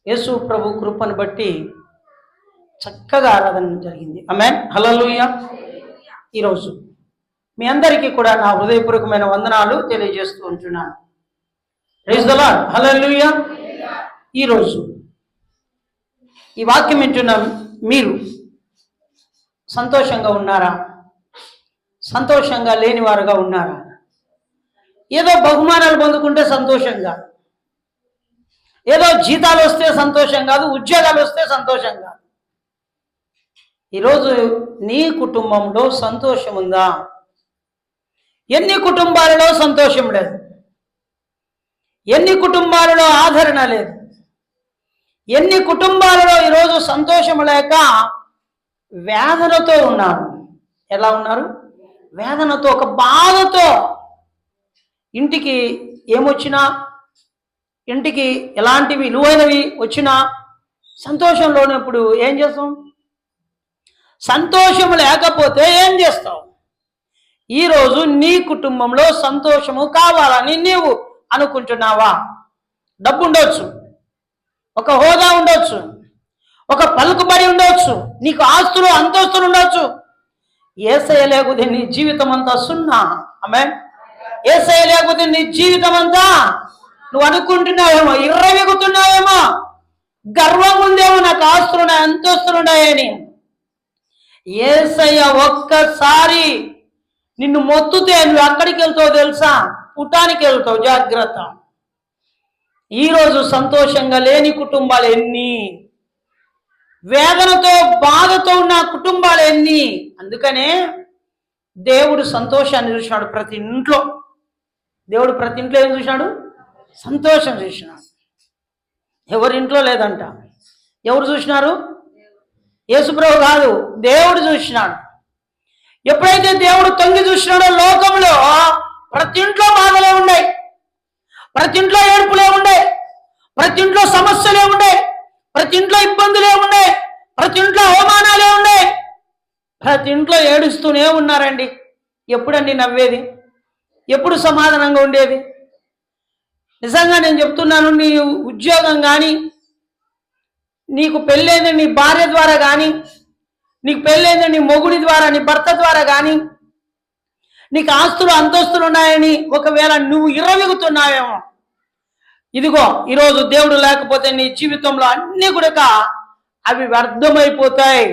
యేసు ప్రభు కృపను బట్టి చక్కగా ఆరాధన జరిగింది. ఆమేన్, హల్లెలూయా. ఈరోజు మీ అందరికీ కూడా నా హృదయపూర్వకమైన వందనాలు తెలియజేస్తూ ఉంటున్నాను. ప్రైజ్ ది లార్డ్, హల్లెలూయా. ఈరోజు ఈ వాక్యం వింటున్న మీరు సంతోషంగా ఉన్నారా? సంతోషంగా లేనివారుగా ఉన్నారా? ఏదో బహుమానాలు పొందుకుంటే సంతోషంగా, ఏదో జీతాలు వస్తే సంతోషం కాదు, ఉద్యోగాలు వస్తే సంతోషం కాదు. ఈరోజు నీ కుటుంబంలో సంతోషం ఉందా? ఎన్ని కుటుంబాలలో సంతోషం లేదు, ఎన్ని కుటుంబాలలో ఆదరణ లేదు, ఎన్ని కుటుంబాలలో ఈరోజు సంతోషం లేక వేదనతో ఉన్నారు. ఎలా ఉన్నారు? వేదనతో, ఒక బాధతో. ఇంటికి ఏమొచ్చినా, ఇంటికి ఎలాంటి విలువైనవి వచ్చినా సంతోషం లేనప్పుడు ఏం చేస్తాం? సంతోషం లేకపోతే ఏం చేస్తావు? ఈరోజు నీ కుటుంబంలో సంతోషము కావాలని నీవు అనుకుంటున్నావా? డబ్బు ఉండొచ్చు, ఒక హోదా ఉండొచ్చు, ఒక పలుకుబడి ఉండొచ్చు, నీకు ఆస్తులు అంతస్తులు ఉండొచ్చు. యేసయ్య లేకపోతే నీ జీవితం అంతా సున్నా. ఆమేన్. యేసయ్య లేకపోతే నీ జీవితం అంతా నువ్వు అనుకుంటున్నావేమో, ఇర్రవెగుతున్నావేమో, గర్వం ఉందేమో, నాకు ఆస్తులున్నాయి, అంతస్తులున్నాయని. యేసయ్య ఒక్కసారి నిన్ను మొత్తుతే నువ్వు ఎక్కడికి వెళ్తావు తెలుసా? పుటానికి వెళ్తావు. జాగ్రత్త. ఈరోజు సంతోషంగా లేని కుటుంబాలు ఎన్ని, వేదనతో బాధతో ఉన్న కుటుంబాలు ఎన్ని. అందుకనే దేవుడు సంతోషాన్ని చూసినాడు ప్రతి ఇంట్లో. దేవుడు ప్రతి ఇంట్లో ఏం చూసినాడు? సంతోషం చూసినాడు. ఎవరింట్లో లేదంట. ఎవరు చూసినారు? యేసుప్రభు కాదు, దేవుడు చూసినాడు. ఎప్పుడైతే దేవుడు తొంగి చూసినాడో లోకంలో ప్రతి ఇంట్లో బాధలే ఉన్నాయి, ప్రతి ఇంట్లో ఏడుపులే ఉండే, ప్రతి ఇంట్లో సమస్యలే ఉండే, ప్రతి ఇంట్లో ఇబ్బందులే ఉండే, ప్రతి ఇంట్లో అవమానాలే ఉండే, ప్రతి ఇంట్లో ఏడుస్తూనే ఉన్నారండి. ఎప్పుడండి నవ్వేది? ఎప్పుడు సమాధానంగా ఉండేది? నిజంగా నేను చెప్తున్నాను, నీ ఉద్యోగం కానీ, నీకు పెళ్ళైన నీ భార్య ద్వారా కానీ, నీకు పెళ్ళైన నీ మొగుడి ద్వారా, నీ భర్త ద్వారా కానీ, నీకు ఆస్తులు అంతస్తులు ఉన్నాయని ఒకవేళ నువ్వు ఇర్రవెగుతున్నావేమో, ఇదిగో ఈరోజు దేవుడు లేకపోతే నీ జీవితంలో అన్నీ కూడా అవి వ్యర్థమైపోతాయి.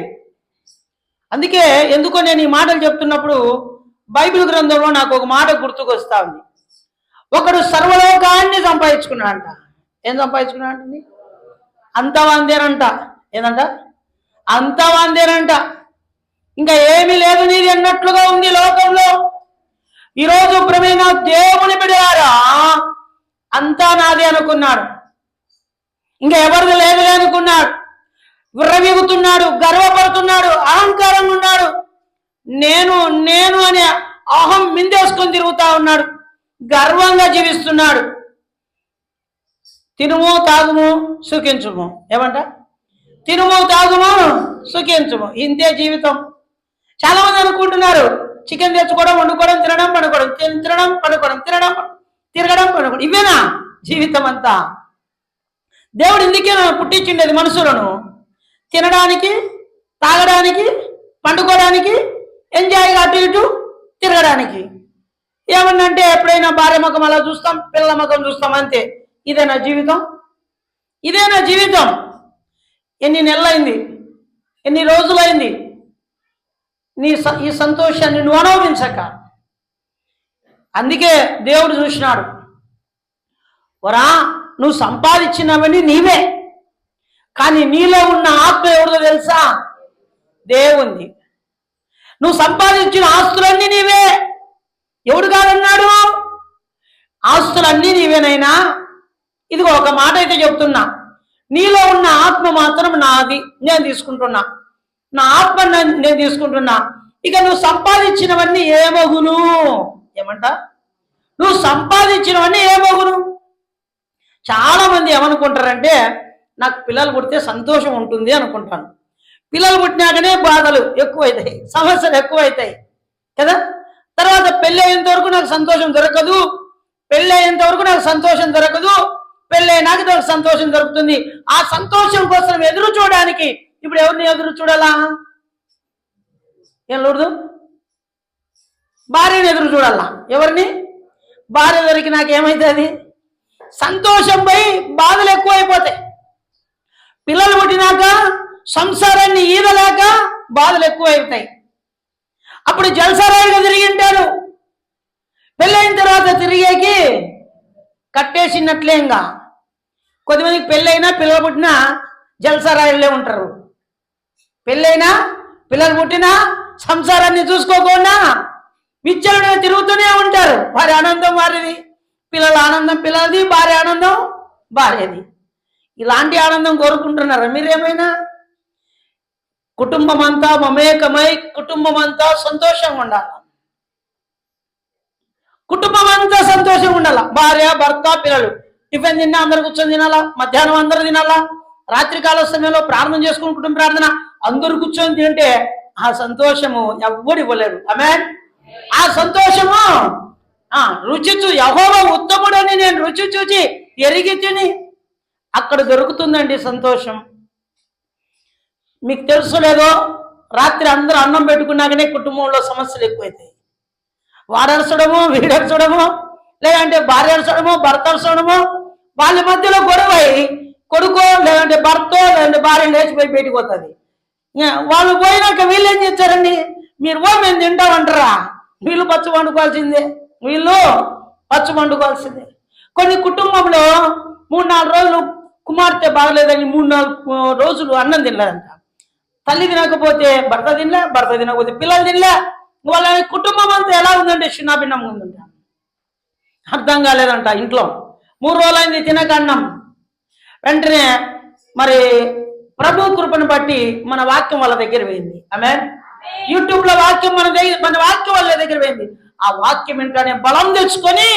అందుకే ఎందుకో నేను ఈ మాటలు చెప్తున్నప్పుడు బైబిల్ గ్రంథంలో నాకు ఒక మాట గుర్తుకొస్తా ఉంది. ఒకడు సర్వలోకాన్ని సంపాదించుకున్నాడంట. ఏం సంపాదించుకున్నాడంట? అంతవందేనంట. ఏందంట? అంతవందేనంట. ఇంకా ఏమీ లేదు నీది అన్నట్లుగా ఉంది లోకంలో. ఈరోజు ప్రియమైన దేవుని బిడ్డలారా, అంతా నాది అనుకున్నాడు, ఇంకా ఎవరిది లేదులే అనుకున్నాడు, విర్రవీగుతున్నాడు, గర్వపడుతున్నాడు, అహంకారంగా ఉన్నాడు, నేను నేను అనే అహం మిందేసుకొని తిరుగుతా ఉన్నాడు, గర్వంగా జీవిస్తున్నాడు. తినుము తాగుము సుఖించుము. ఏమంట? తినుము తాగుము సుఖించుము. ఇంతే జీవితం. చాలా మంది అనుకుంటున్నారు చికెన్ తెచ్చుకోవడం, వండుకోవడం, తినడం, పడుకోవడం, తినడం, పడుకోవడం, తినడం, తిరగడం, పడుకోవడం, ఇవేనా జీవితం అంతా? దేవుడు ఇందుకే పుట్టించిండేది మనుషులను, తినడానికి, తాగడానికి, పండుకోవడానికి, ఎంజాయ్గా అటు ఇటు తిరగడానికి. ఏమన్నంటే ఎప్పుడైనా భార్య ముఖం అలా చూస్తాం, పిల్లల ముఖం చూస్తాం, అంతే. ఇదేనా జీవితం? ఇదేనా జీవితం? ఎన్ని నెలలైంది, ఎన్ని రోజులైంది ఈ సంతోషాన్ని నువ్వు అనుభవించక. అందుకే దేవుడు చూసినాడు, వరా నువ్వు సంపాదించినవన్నీ నీవే, కానీ నీలో ఉన్న ఆత్మ ఎవరిదో తెలుసా? దేవుంది. నువ్వు సంపాదించిన ఆస్తులన్నీ నీవే. ఎవడు కాదన్నాడు? ఆస్తులన్నీ నీవేనైనా ఇదిగో ఒక మాట అయితే చెప్తున్నా, నీలో ఉన్న ఆత్మ మాత్రం నాది, నేను తీసుకుంటున్నా. నా ఆత్మ నేను తీసుకుంటున్నా. ఇక నువ్వు సంపాదించినవన్నీ ఏమగును? ఏమంట? నువ్వు సంపాదించినవన్నీ ఏమగును? చాలా మంది ఏమనుకుంటారంటే, నాకు పిల్లలు పుడితే సంతోషం ఉంటుంది అనుకుంటాను. పిల్లలు పుట్టినాకనే బాధలు ఎక్కువైతాయి, సమస్యలు ఎక్కువైతాయి కదా. తర్వాత పెళ్ళి అయ్యేంత వరకు నాకు సంతోషం దొరకదు, పెళ్ళి అయ్యేంత వరకు నాకు సంతోషం దొరకదు, పెళ్ళైనాక సంతోషం దొరుకుతుంది. ఆ సంతోషం కోసం ఎదురు చూడడానికి ఇప్పుడు ఎవరిని ఎదురు చూడాలా? ఏం చూడదు, భార్యని ఎదురు చూడాలా. ఎవరిని? భార్య దొరికి నాకేమవుతుంది? సంతోషం పోయి బాధలు ఎక్కువైపోతాయి. పిల్లలు పుట్టినాక సంసారాన్ని ఈదలేక బాధలు ఎక్కువైపోతాయి. అప్పుడు జల్సరాయిగా తిరిగింటారు. పెళ్ళైన తర్వాత తిరిగేకి కట్టేసినట్లే. ఇంకా కొద్దిమందికి పెళ్ళైనా పిల్లలు పుట్టినా జల్సరాయిలే ఉంటారు. పెళ్ళైనా పిల్లలు పుట్టినా సంసారాన్ని చూసుకోకుండా విచ్చలుగా తిరుగుతూనే ఉంటారు. వారి ఆనందం వారిది, పిల్లల ఆనందం పిల్లలది, భార్య ఆనందం భార్యది. ఇలాంటి ఆనందం కోరుకుంటున్నారా మీరేమైనా? కుటుంబం అంతా మమేకమై కుటుంబం అంతా సంతోషంగా ఉండాలి. కుటుంబం అంతా సంతోషంగా ఉండాల. భార్య భర్త పిల్లలు టిఫిన్ తిన్నా అందరు కూర్చొని తినాలా, మధ్యాహ్నం అందరూ తినాలా, రాత్రికాల సమయంలో ప్రార్థన చేసుకుని కుటుంబ ప్రార్థన అందరూ కూర్చొని తింటే ఆ సంతోషము ఎవ్వడు ఇవ్వలేరు. ఆమేన్. ఆ సంతోషము రుచి యెహోవా ఉత్తముడని నేను రుచి చూచి ఎరిగి తిని అక్కడ దొరుకుతుందండి సంతోషం. మీకు తెలుసు లేదో, రాత్రి అందరూ అన్నం పెట్టుకున్నాకనే కుటుంబంలో సమస్యలు ఎక్కువైతాయి. వాడరసడము వీడరసడము, లేదంటే భార్య అరసడము భర్త అరసడము, వాళ్ళ మధ్యలో గొడవై కొడుకో లేదంటే భర్త లేదంటే భార్య లేచిపోయి బయటికి పోతుంది. వాళ్ళు పోయినాక వీళ్ళు ఏం చేస్తారండి? మీరు మేము తింటామంటారా? వీళ్ళు పచ్చ వండుకోవాల్సిందే, వీళ్ళు పచ్చ వండుకోవాల్సిందే. కొన్ని కుటుంబంలో 3-4 రోజులు కుమార్తె బాగలేదని 3-4 రోజులు అన్నం తినలేదంట. తల్లి తినకపోతే భర్త తినలే, భర్త తినకపోతే పిల్లలు తినలే. వాళ్ళ కుటుంబం అంతా ఎలా ఉందంటే చిన్నభిన్నంగా ఉందంట. అర్థం కాలేదంట. ఇంట్లో 3 రోజులైంది తినక అన్నం. వెంటనే మరి ప్రభు కృపను బట్టి మన వాక్యం వాళ్ళ దగ్గర పోయింది. ఆమేన్. యూట్యూబ్ లో వాక్యం మన వాక్యం వాళ్ళ దగ్గర పోయింది. ఆ వాక్యం వెంటనే బలం తెచ్చుకొని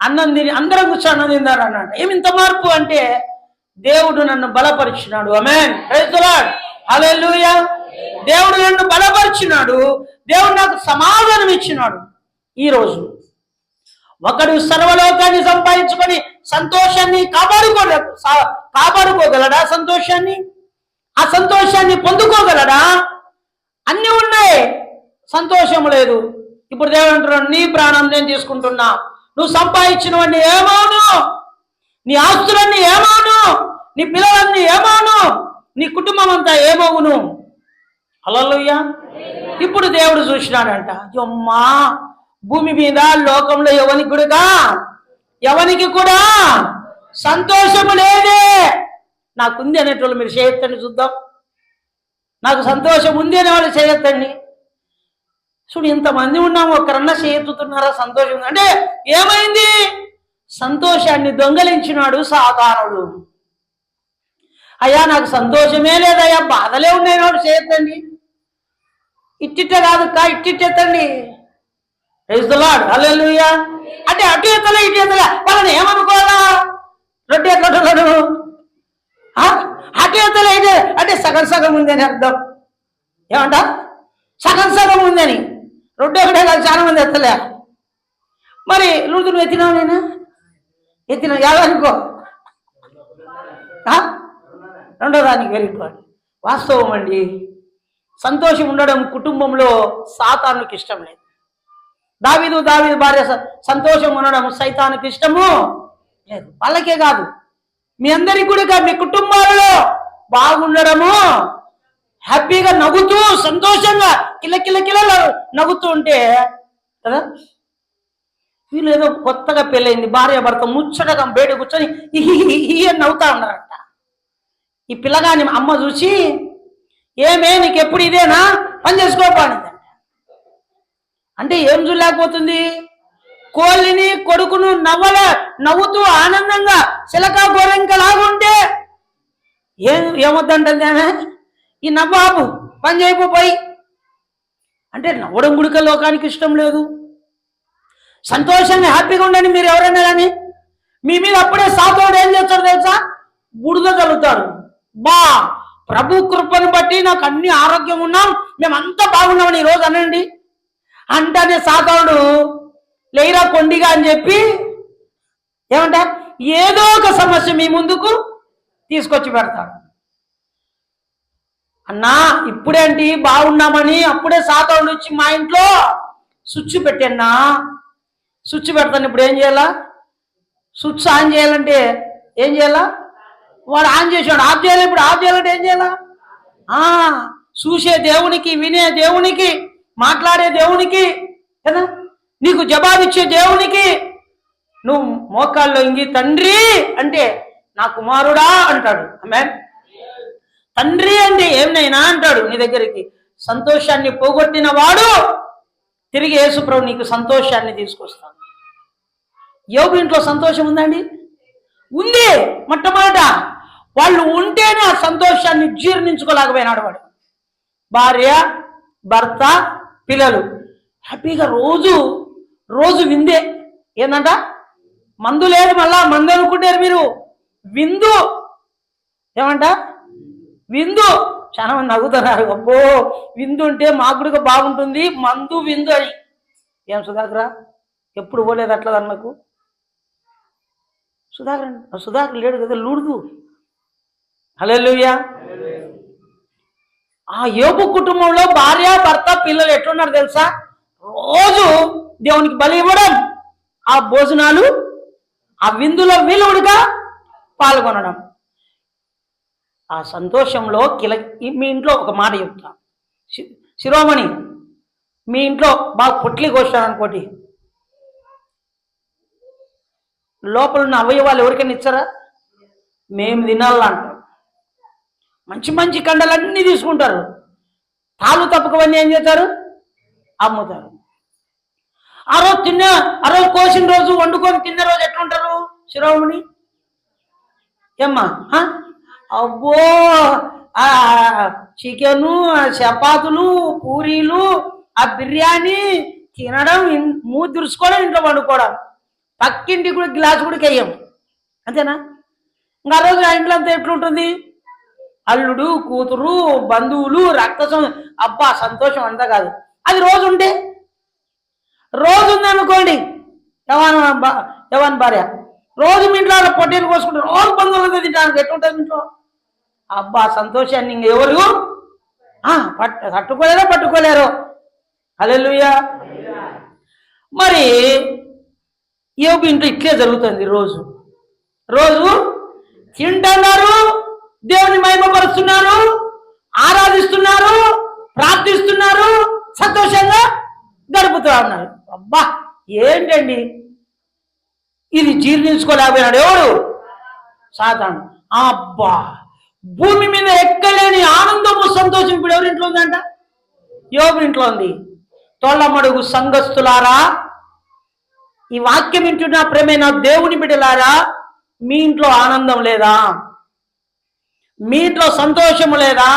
అన్నం తిని అందరం కూర్చొని అన్నం తిన్నారు అన్నట్టు. ఏమి ఇంత మార్పు అంటే దేవుడు నన్ను బలపరిచినాడు. ఆమేన్. Praise the Lord. హల్లెలూయా. దేవుడు నన్ను బలపరిచినాడు. దేవుడు నాకు సమాధానం ఇచ్చినాడు. ఈరోజు ఒకడు సర్వలోకాన్ని సంపాదించుకొని సంతోషాన్ని కాపాడుకోగలడా? సంతోషాన్ని, ఆ సంతోషాన్ని పొందుకోగలడా? అన్నీ ఉన్నాయి, సంతోషం లేదు. ఇప్పుడు దేవుడు అంటున్నాడు, నీ ప్రాణం నేను తీసుకుంటున్నా. నువ్వు సంపాదించినవన్నీ ఏమవును? నీ ఆస్తులన్నీ ఏమవును? నీ పిల్లలన్నీ ఏమవును? నీ కుటుంబం అంతా ఏమవును? హల్లెలూయా. ఇప్పుడు దేవుడు చూసినాడంట, అమ్మా భూమి మీద లోకంలో ఎవనికి కూడా సంతోషము లేదే. నాకుంది అనేటోళ్ళు మీరు చేయొద్దండి, చూద్దాం. నాకు సంతోషం ఉంది అనే వాళ్ళు చేయొద్దండి. చూడు, ఇంతమంది ఉన్నాము, ఒక్కరన్నా చేయెత్తుతున్నారా సంతోషం అంటే? ఏమైంది? సంతోషాన్ని దొంగలించినాడు సాతానుడు. అయ్యా నాకు సంతోషమే లేదయ్యా, బాధలే ఉన్నాయి వాడు చేయొద్దండి. ఇట్టిట్టే కాదు ఇట్టిట్టెత్తండి. Praise the Lord. హల్లెలూయా. అంటే అటు ఎత్తలే ఇటు ఎత్తలే, వాళ్ళని ఏమనుకోవాలా? రొట్టె ఎట్లడు అటు ఎత్తలే ఇటు అంటే సగం ఉందని అర్థం. ఏమంట? సగం ఉందని. రొట్టె ఒకటే కాదు, చాలా మంది ఎత్తలే. మరి నువ్వు ఎత్తినావు, నేను ఎత్తినా యాదనుకో, రెండో దానికి వెరీ గుడ్. వాస్తవం అండి, సంతోషం ఉండడం కుటుంబంలో సాతానుకి ఇష్టం లేదు. దావీదు భార్య సంతోషం ఉండడం సైతానుకి ఇష్టము లేదు. వాళ్ళకే కాదు, మీ అందరికీ కూడా మీ కుటుంబాలలో బాగుండడము, హ్యాపీగా నవ్వుతూ సంతోషంగా కిల నవ్వుతూ ఉంటే కదా. వీళ్ళు ఏదో కొత్తగా పెళ్ళైంది భార్య భర్త ముచ్చటగా బయట కూర్చొని అని నవ్వుతా ఉన్నారంట. ఈ పిల్లగాని అమ్మ చూసి, ఏమే నీకు ఎప్పుడు ఇదేనా, పని చేసుకోపానిదంట. అంటే ఏం చూడలేకపోతుంది? కోళ్ళని కొడుకును నవ్వుతూ ఆనందంగా చిలక గోరెంకలాగుంటే ఏమొద్దంటుంది ఆమె? ఈ నవ్వాపు పని చేయకపోయి అంటే నవ్వడం గుడిక లోకానికి ఇష్టం లేదు. సంతోషంగా హ్యాపీగా ఉండండి. మీరు ఎవరైనా కానీ మీ మీద అప్పుడే సాతోడు ఏం చేస్తాడు తెలుసా? బురద చల్లుతాడు. ప్రభు కృపను బట్టి నాకు అన్ని ఆరోగ్యం ఉన్నాం, మేమంతా బాగున్నామని ఈరోజు అనండి. అంటేనే సాతానుడు లేరా కొండిగా అని చెప్పి ఏమంట ఏదో ఒక సమస్య మీ ముందుకు తీసుకొచ్చి పెడతాడు. అన్నా ఇప్పుడేంటి బాగున్నామని అప్పుడే సాతానుడు వచ్చి మా ఇంట్లో స్విచ్ పెట్టాన్నా, స్విచ్ పెడతాను. ఇప్పుడు ఏం చేయాలా? స్విచ్ ఆన్ చేయాలంటే ఏం చేయాలా? వాడు ఆన్ చేసాడు, ఆఫ్ చేయాలి. ఇప్పుడు ఆఫ్ చేయాలంటే ఏం చేయాలా? చూసే దేవునికి, వినే దేవునికి, మాట్లాడే దేవునికి కదా, నీకు జవాబిచ్చే దేవునికి నువ్వు మోకాల్లో ఇంగి తండ్రి అంటే నా కుమారుడా అంటాడు. ఆమేన్. తండ్రి అంటే ఏమైనా అంటాడు నీ దగ్గరికి. సంతోషాన్ని పోగొట్టిన వాడు తిరిగి యేసుప్రభు నీకు సంతోషాన్ని తీసుకొస్తాడు. యోబు ఇంట్లో సంతోషం ఉందండి? ఉంది. మొట్టమొదట వాళ్ళు ఉంటేనే ఆ సంతోషాన్ని జీర్ణించుకోలేకపోయినాడు వాడు. భార్య, భర్త, పిల్లలు హ్యాపీగా రోజు విందే. ఏందంట? మందు లేదు. మళ్ళా మందు అనుకుంటారు మీరు. విందు. ఏమంట? విందు. చాలా మంది నవ్వుతున్నారు. అబ్బో విందు ఉంటే మాకుడుగా బాగుంటుంది, మందు విందు అని. ఏం సుధాకరా ఎప్పుడు పోలేదు అట్లా అన్నకు? సుధాకర్ లేడు కదా, లూడుదు. హల్లెలూయా. ఆ యోబు కుటుంబంలో భార్య, భర్త, పిల్లలు ఎట్లున్నారు తెలుసా? రోజు దేవునికి బలి ఇవ్వడం, ఆ భోజనాలు, ఆ విందులో విలువడుగా పాల్గొనడం, ఆ సంతోషంలో మీ ఇంట్లో ఒక మాట చెప్తా. శిరోమణి, మీ ఇంట్లో బాగా పొట్లి కోసాను అనుకోటి, లోపల ఉన్న అవయవాలు ఎవరికైనా ఇచ్చారా? మేము తినాలంటారు. మంచి మంచి కండలన్నీ తీసుకుంటారు. తాళ్ళు తప్పకవన్నీ ఏం చేస్తారు? అమ్ముతారు. ఆ రోజు కోసిన రోజు వండుకొని తిన్న రోజు ఎట్లుంటారు శిరోమణి? ఏమ్మా? అబ్బో చికెను, చపాతులు, పూరీలు, ఆ బిర్యానీ తినడం, మూతి దురుసుకోవడం, ఇంట్లో వండుకోవడం, పక్కింటికి కూడా గ్లాసు కూడా వేయం. అంతేనా? ఇంకా ఆ రోజు ఆ ఇంట్లో అంతా ఎట్లుంటుంది? అల్లుడు, కూతురు, బంధువులు, రక్తం. అబ్బా సంతోషం అంతా కాదు. అది రోజు ఉంటే, రోజు ఉందనుకోండి, యవాన్ భార్య రోజు మీ ఇంట్లో పొట్టేలు కోసుకుంటారు, రోజు బంధువులతో తింటానికి ఎట్లుంటుంది ఇంట్లో? అబ్బా సంతోషాన్ని ఇంకెవరు పట్టుకోలేరో. హల్లెలూయా. మరి యోబు ఇంట్లో ఇట్లే జరుగుతుంది. రోజు తింటున్నారు, దేవుని మహిమపరుస్తున్నారు, ఆరాధిస్తున్నారు, ప్రార్థిస్తున్నారు, సంతోషంగా గడుపుతూ ఉన్నారు. అబ్బా ఏంటండి ఇది? జీర్ణించుకోలేకపోయినాడు ఎవడు? సాతాను. అబ్బా భూమి మీద ఎక్కలేని ఆనందము, సంతోషం ఇప్పుడు ఎవరింట్లో ఉందంట? యోబు ఇంట్లో ఉంది. తోళ్ళమడుగు సంఘస్థులారా, ఈ వాక్యం వింటున్న ప్రేమైన దేవుని బిడ్డలారా, మీ ఇంట్లో ఆనందం లేదా? మీ ఇంట్లో సంతోషము లేదా?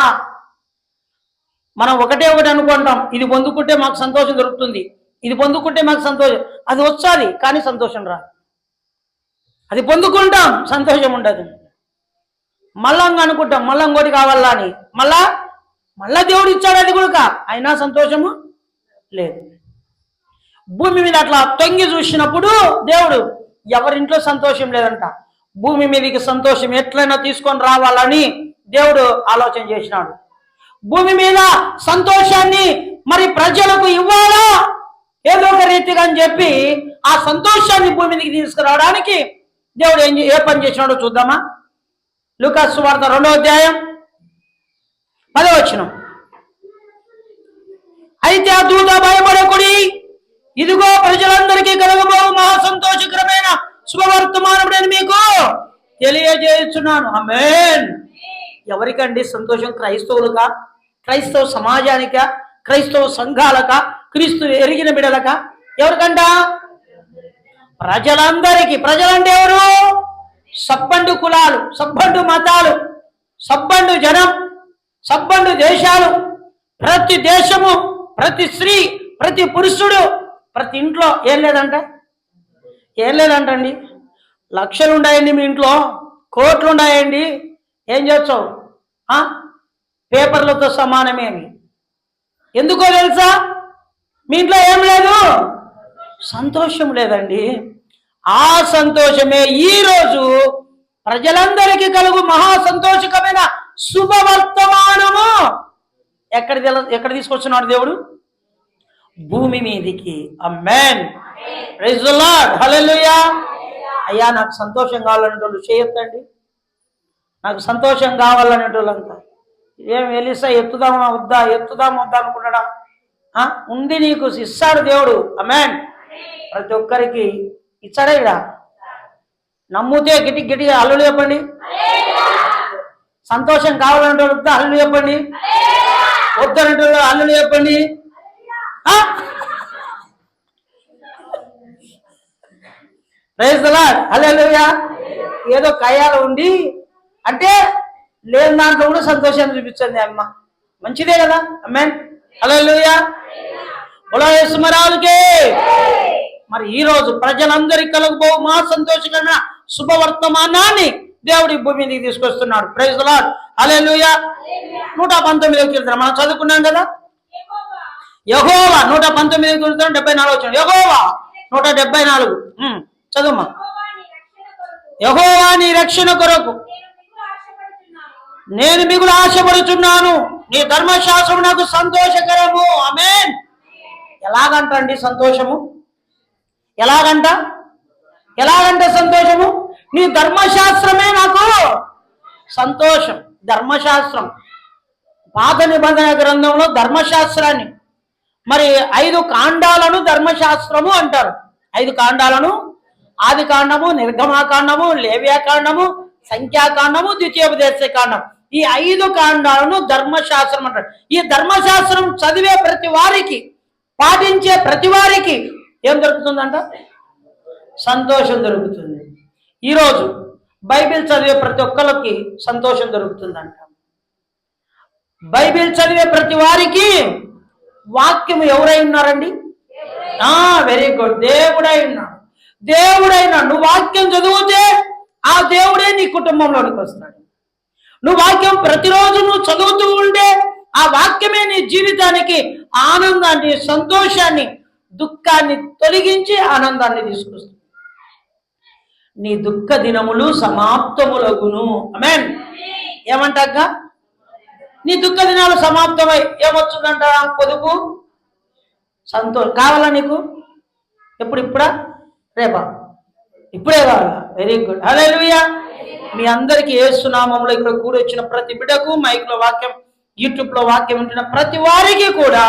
మనం ఒకటే అనుకుంటాం, ఇది పొందుకుంటే మాకు సంతోషం దొరుకుతుంది, ఇది పొందుకుంటే మాకు సంతోషం. అది వచ్చాది కానీ సంతోషం రాదు. అది పొందుకుంటాం, సంతోషం ఉండదు. మళ్ళా అనుకుంటాం, మళ్ళా ఇంకోటి కావాలా అని, మళ్ళా దేవుడు ఇచ్చాడు అది కూడా, అయినా సంతోషము లేదు. భూమి మీద అట్లా తొంగి చూసినప్పుడు దేవుడు ఎవరింట్లో సంతోషం లేదంట. భూమి మీదకి సంతోషం ఎట్లయినా తీసుకొని రావాలని దేవుడు ఆలోచన చేసినాడు. భూమి మీద సంతోషాన్ని మరి ప్రజలకు ఇవ్వాలా ఏదో ఒక రీతిగా అని చెప్పి ఆ సంతోషాన్ని భూమి మీదకి తీసుకురావడానికి దేవుడు ఏ పని చేసినాడో చూద్దామా? లూకాసు వార్త 2వ అధ్యాయం 10వ వచనం. అయితే ఆ దూత భయపడకుడి, ఇదిగో ప్రజలందరికీ కలగబోవు మహా సంతోషకరమైన శుభవర్తమానం నేను మీకు తెలియజేస్తున్నాను. ఆమేన్. ఎవరికండి సంతోషం? క్రైస్తవులుగా, క్రైస్తవ సమాజానిక, క్రైస్తవ సంఘాలక, క్రీస్తు ఎరిగిన బిడలక? ఎవరికంట? ప్రజలందరికీ. ప్రజలంటే ఎవరు? సబ్బండు కులాలు, సబ్బండు మతాలు, సబ్బండు జనం, సబ్బండు దేశాలు, ప్రతి దేశము, ప్రతి స్త్రీ, ప్రతి పురుషుడు, ప్రతి ఇంట్లో ఏం లేదంటండి. లక్షలు ఉన్నాయండి మీ ఇంట్లో, కోట్లు ఉన్నాయండి, ఏం చేస్తావు? పేపర్లతో సమానమే అని. ఎందుకో తెలుసా? మీ ఇంట్లో ఏం లేదు, సంతోషం లేదండి. ఆ సంతోషమే ఈ రోజు ప్రజలందరికీ కలుగు మహా సంతోషకమైన శుభవర్తమానము ఎక్కడ తీసుకొస్తున్నాడు దేవుడు? భూమి మీదికి. ఆమేన్. Praise the Lord. హల్లెలూయా. అయ్యా నాకు సంతోషం కావాలనేటోళ్ళు చేయొద్దండి. నాకు సంతోషం కావాలనేటోళ్ళంతా ఏం ఎలిసా ఎత్తుదామా వద్దా అనుకున్నాడా? ఉంది, నీకు ఇస్తాడు దేవుడు. ఆమేన్. ప్రతి ఒక్కరికి ఇచ్చాడా? ఇడా నమ్ముతే గిటిగా హల్లెలూయా చెప్పండి. సంతోషం కావాలంటే హల్లెలూయా చెప్పండి. వద్దనంటే హల్లెలూయా చెప్పండి. Praise the Lord. హల్లెలూయా. ఏదో కయ్యాలు ఉండి అంటే లేని దాంట్లో కూడా సంతోషాన్ని చూపించండి అమ్మ, మంచిదే కదా. ఆమేన్. హల్లెలూయా. బోలో యేసు మహారాజుకే. మరి ఈ రోజు ప్రజలందరికీ కలుగుబో మా సంతోషకరమైన శుభవర్తమానాన్ని దేవుడి భూమి మీదకి తీసుకొస్తున్నాడు. Praise the Lord. హల్లెలూయా. 119వ కీర్తన మనం చదువుకున్నాం కదా. యెహోవా 119వ కీర్తన 74 వచ్చిన యెహోవా 174 చదువుమా. యెహోవా నీ రక్షణ కొరకు నేను మిగులు ఆశపడుచున్నాను, నీ ధర్మశాస్త్రము నాకు సంతోషకరము. ఆమేన్. ఎలాగంటండి సంతోషము? ఎలాగంట సంతోషము? నీ ధర్మశాస్త్రమే నాకు సంతోషం. ధర్మశాస్త్రం పాత నిబంధన గ్రంథంలో ధర్మశాస్త్రాన్ని మరి 5 కాండాలను ధర్మశాస్త్రము అంటారు. 5 కాండాలను ఆది కాండము, నిర్గమాకాండము, లేవ్యాకాండము, సంఖ్యాకాండము, ద్వితీయోపదేశ కాండం. ఈ 5 కాండాలను ధర్మశాస్త్రం అంటారు. ఈ ధర్మశాస్త్రం చదివే ప్రతి వారికి, పాటించే ప్రతి వారికి ఏం దొరుకుతుందంట? సంతోషం దొరుకుతుంది. ఈరోజు బైబిల్ చదివే ప్రతి ఒక్కరికి సంతోషం దొరుకుతుందంట. బైబిల్ చదివే ప్రతి వారికి వాక్యము ఎవరై ఉన్నారండి? Very good. దేవుడైనా నువ్వు వాక్యం చదివితే ఆ దేవుడే నీ కుటుంబంలోనికి వస్తాడు. నువ్వు వాక్యం ప్రతిరోజు నువ్వు చదువుతూ ఉంటే ఆ వాక్యమే నీ జీవితానికి ఆనందాన్ని, సంతోషాన్ని, దుఃఖాన్ని తొలగించి ఆనందాన్ని తీసుకొస్తుంది. నీ దుఃఖ దినములు సమాప్తములగును. ఆమేన్. ఏమంటాక నీ దుఃఖ దినాలు సమాప్తమై ఏమొచ్చుందంట? పొదుపు, సంతోషం. కావాలా నీకు? ఇప్పుడా రేపా? ఇప్పుడే కావాలా? Very good. హల్లెలూయా. మీ అందరికీ యేసు నామములో ఇక్కడ కూడి వచ్చిన ప్రతి బిడ్డకు, మైక్లో వాక్యం, యూట్యూబ్లో వాక్యం ఉంటున్న ప్రతి వారికి కూడా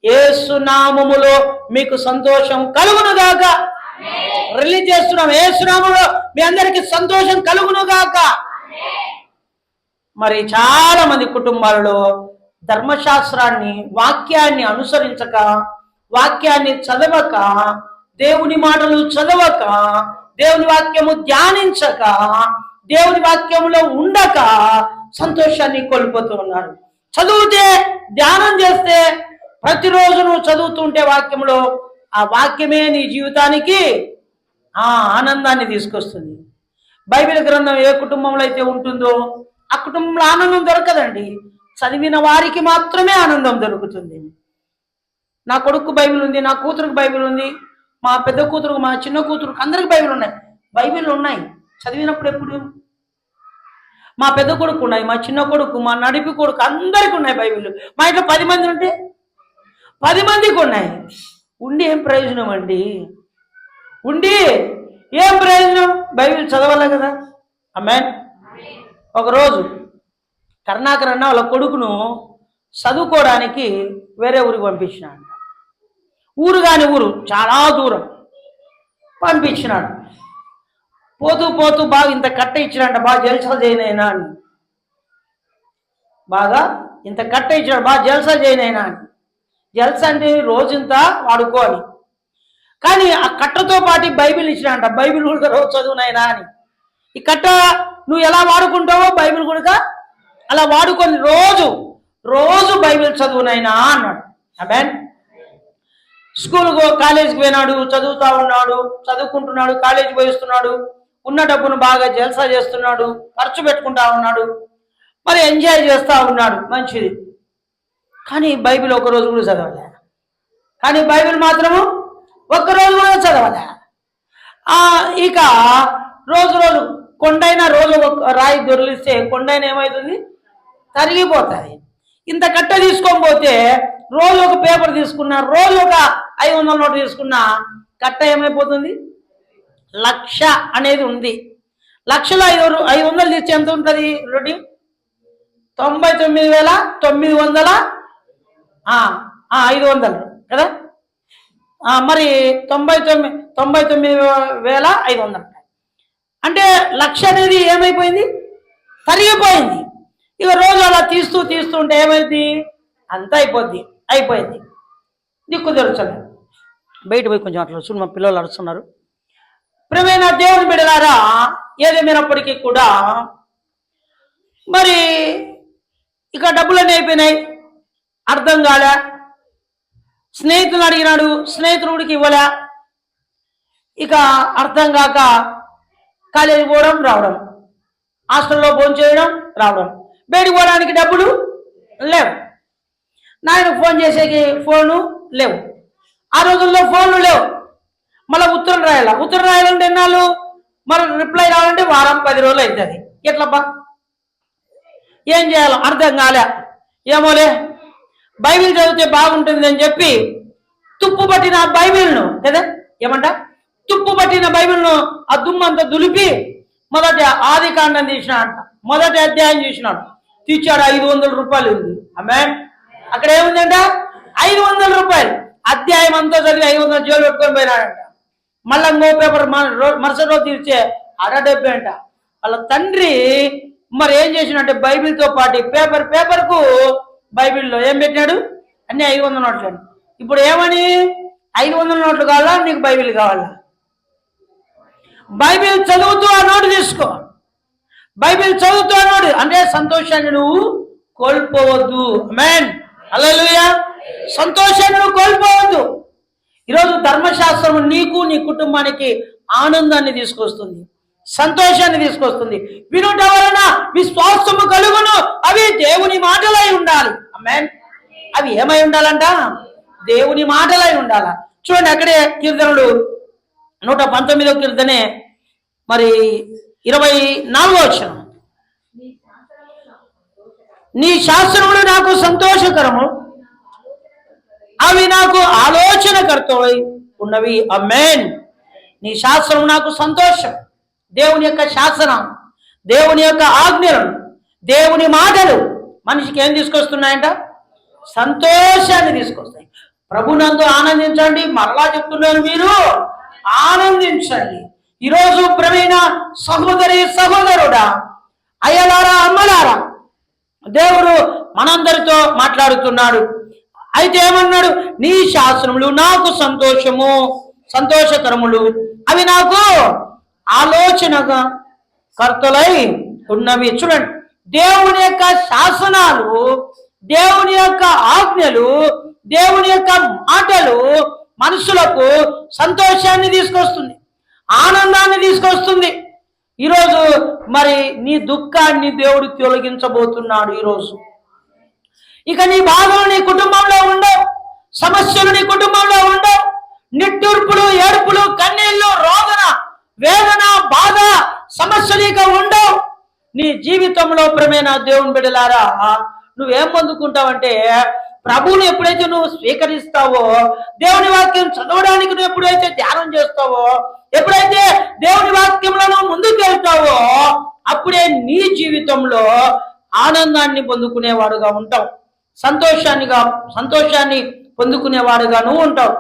యేసు నామములో మీకు సంతోషం కలుగునుగాక. రిలీజ్ చేస్తున్నాం. యేసు నామములో మీ అందరికీ సంతోషం కలుగునుగాక. మరి చాలా మంది కుటుంబాలలో ధర్మశాస్త్రాన్ని, వాక్యాన్ని అనుసరించక, వాక్యాన్ని చదవక, దేవుని మాటలు చదవక, దేవుని వాక్యము ధ్యానించక, దేవుని వాక్యములో ఉండక సంతోషాన్ని కోల్పోతూ ఉన్నారు. చదివితే, ధ్యానం చేస్తే, ప్రతిరోజు నువ్వు చదువుతుంటే వాక్యంలో ఆ వాక్యమే నీ జీవితానికి ఆనందాన్ని తీసుకొస్తుంది. బైబిల్ గ్రంథం ఏ కుటుంబంలో అయితే ఉంటుందో ఆ కుటుంబంలో ఆనందం దొరకదండి. చదివిన వారికి మాత్రమే ఆనందం దొరుకుతుంది. నా కొడుకు బైబిల్ ఉంది, నా కూతురుకు బైబిల్ ఉంది, మా పెద్ద కూతురుకు, మా చిన్న కూతురుకు అందరికి బైబిల్ ఉన్నాయి. చదివినప్పుడు ఎప్పుడు? మా పెద్ద కొడుకు ఉన్నాయి, మా చిన్న కొడుకు, మా నడిపి కొడుకు అందరికి ఉన్నాయి బైబిల్. మా ఇంట్లో 10 మంది ఉంటే 10 మందికి ఉన్నాయి. ఉండి ఏం ప్రయోజనం అండి? ఉండి ఏం ప్రయోజనం? బైబిల్ చదవాలి కదా. ఆమేన్. ఒకరోజు కరుణాకర్ అన్న వాళ్ళ కొడుకును చదువుకోవడానికి వేరే ఊరికి పంపించినాడు. ఊరు కాని ఊరు, చాలా దూరం పంపించినాడు. పోతూ బాగా ఇంత కట్ట ఇచ్చినాడంట, బాగా జల్సా చేయనైనా అని. బాగా ఇంత కట్ట ఇచ్చినాడు, బాగా జల్సా చేయనైనా అని. జల్సా అంటే రోజంతా వాడుకోవాలి. కానీ ఆ కట్టతో పాటు బైబిల్ ఇచ్చినాడంట. బైబిల్ కూడా రోజు చదువునైనా అని. ఈ కట్ట నువ్వు ఎలా వాడుకుంటావో బైబిల్ కూడా అలా వాడుకొని రోజు బైబిల్ చదువునైనా అన్నాడు. ఆమేన్. స్కూల్కు, కాలేజీకి పోయినాడు, చదువుతా ఉన్నాడు, చదువుకుంటున్నాడు, కాలేజీకి పోయిస్తున్నాడు, ఉన్న డబ్బును బాగా జల్సా చేస్తున్నాడు, ఖర్చు పెట్టుకుంటా ఉన్నాడు, మరి ఎంజాయ్ చేస్తూ ఉన్నాడు. మంచిది. కానీ బైబిల్ ఒక్కరోజు కూడా చదవలే. కానీ బైబిల్ మాత్రము ఒక్కరోజు కూడా చదవలే. ఇక రోజు రోజు కొండైన రోజు ఒక రాయి దొరిలిస్తే కొండైన ఏమవుతుంది, తరిగిపోతుంది. ఇంత కట్ట తీసుకొని పోతే రోజు ఒక పేపర్ తీసుకున్నా, రోజు ఒక 500 నోటు తీసుకున్నా కట్ట ఏమైపోతుంది, 1,00,000 అనేది ఉంది. 1,00,000లో 500 తీస్తే ఎంత ఉంటుంది రెడ్డి? 99,900 500 కదా. మరి 99,500 అంటే 1,00,000 అనేది ఏమైపోయింది, తరిగిపోయింది. ఇక రోజు అలా తీస్తూ ఉంటే ఏమైంది, అంతా అయిపోయింది. దిక్కు తెరుచలే. బయట పోయి కొంచెం అట్లా చూడు, మా పిల్లలు అరుస్తున్నారు. ప్రియమైన దేవుని బిడ్డలారా, ఏదేమైనప్పటికీ కూడా మరి ఇక డబ్బులన్నీ అయిపోయినాయి, అర్థం కాలే. స్నేహితులు అడిగినాడు, స్నేహితుడికి ఇవ్వలే. ఇక అర్థం కాక కాలేజీ పోవడం రావడం, హాస్టల్లో భోజనం చేయడం రావడం, బయటికి పోవడానికి డబ్బులు లేవు, నాయనకు ఫోన్ చేసేకి ఫోను లేవు. ఆ రోజుల్లో ఫోన్లు లేవు. మళ్ళీ ఉత్తరం రాయాలంటే ఎన్నాళ్ళు, మరి రిప్లై రావాలంటే వారం 10 రోజులు అవుతుంది. ఎట్లబ్బా, ఏం చేయాలో అర్థం కాలే. ఏమోలే బైబిల్ చదివితే బాగుంటుంది అని చెప్పి తుప్పు పట్టిన బైబిల్ను కదా, ఏమంట, తుప్పు పట్టిన బైబిల్ను ఆ దుమ్మంతా దులిపి మొదటి ఆదికాండం తీసినాడు, మొదటి అధ్యాయం చూసినాడు, తీర్చాడు. 500 రూపాయలు ఉంది. ఆమేన్. అక్కడ ఏముందంట, 500 రూపాయలు. అధ్యాయం అంతా చదివి 500 జోలు పెట్టుకొని పోయినాడంట. మళ్ళా ఇంకో పేపర్ మరుసటి రోజు తీర్చే 170 అంట. వాళ్ళ తండ్రి మరి ఏం చేసినట్టే బైబిల్తో పాటు పేపర్కు బైబిల్లో ఏం పెట్టినాడు, అన్ని 500 నోట్లు. ఇప్పుడు ఏమని, 500 నోట్లు కావాలా నీకు బైబిల్ కావాలా? బైబిల్ చదువుతూ ఆ నోటు తీసుకో. బైబిల్ చదువుతూ ఆ నోటు అంటే సంతోషాన్ని నువ్వు కోల్పోవద్దు. ఆమేన్. హల్లెలూయా. సంతోషాన్ని నువ్వు కోల్పోవద్దు. ఈరోజు ధర్మశాస్త్రం నీకు నీ కుటుంబానికి ఆనందాన్ని తీసుకొస్తుంది, సంతోషాన్ని తీసుకొస్తుంది. వినుట వలన విశ్వాసము కలుగును, అవి దేవుని మాటలై ఉండాలి. ఆమేన్. అవి ఏమై ఉండాలంట, దేవుని మాటలై ఉండాల. చూడండి అక్కడే కీర్తనలు 119వ కీర్తనే మరి 24వ వచనం. నీ శాస్త్రములు నాకు సంతోషకరము, అవి నాకు ఆలోచనకర్తవై ఉన్నవి. ఆమేన్. నీ శాస్త్రం నాకు సంతోషం. దేవుని యొక్క శాసనం, దేవుని యొక్క ఆజ్ఞలు, దేవుని మాటలు మనిషికి ఏం తీసుకొస్తున్నాయంట, సంతోషాన్ని తీసుకొస్తాయి. ప్రభునందు ఆనందించండి. మరలా చెప్తున్నాను, మీరు ఆనందించండి. ఈరోజు ప్రవీణ సహోదరి సహోదరుడా, అయ్యలారా అమ్మలారా, దేవుడు మనందరితో మాట్లాడుతున్నాడు. అయితే ఏమన్నాడు, నీ శాస్త్రములు నాకు సంతోషకరములు, అవి నాకు ఆలోచనగా కర్తలై ఉన్నవి. చూడండి, దేవుని యొక్క శాసనాలు, దేవుని యొక్క ఆజ్ఞలు, దేవుని యొక్క మాటలు మనుషులకు సంతోషాన్ని తీసుకొస్తుంది, ఆనందాన్ని తీసుకొస్తుంది. ఈరోజు మరి నీ దుఃఖాన్ని దేవుడు తొలగించబోతున్నాడు. ఈరోజు ఇక నీ బాధలు నీ కుటుంబంలో ఉండవు, సమస్యలు నీ కుటుంబంలో ఉండవు, నిట్టూర్పులు, ఏడుపులు, కన్నీళ్లు, రోదన, వేదన, బాధ, సమస్యలు ఇక ఉండవు నీ జీవితంలో. ప్రేమైన దేవుని బిడ్డలారా, నువ్వేం పొందుకుంటావంటే, ప్రభువుని ఎప్పుడైతే నువ్వు స్వీకరిస్తావో, దేవుని వాక్యం చదవడానికి నువ్వు ఎప్పుడైతే ధ్యానం చేస్తావో, ఎప్పుడైతే దేవుని వాక్యంలో నువ్వు ముందుకు వెళ్తావో, అప్పుడే నీ జీవితంలో ఆనందాన్ని పొందుకునేవాడుగా ఉంటావు, సంతోషాన్ని పొందుకునేవాడుగా నువ్వు ఉంటావు.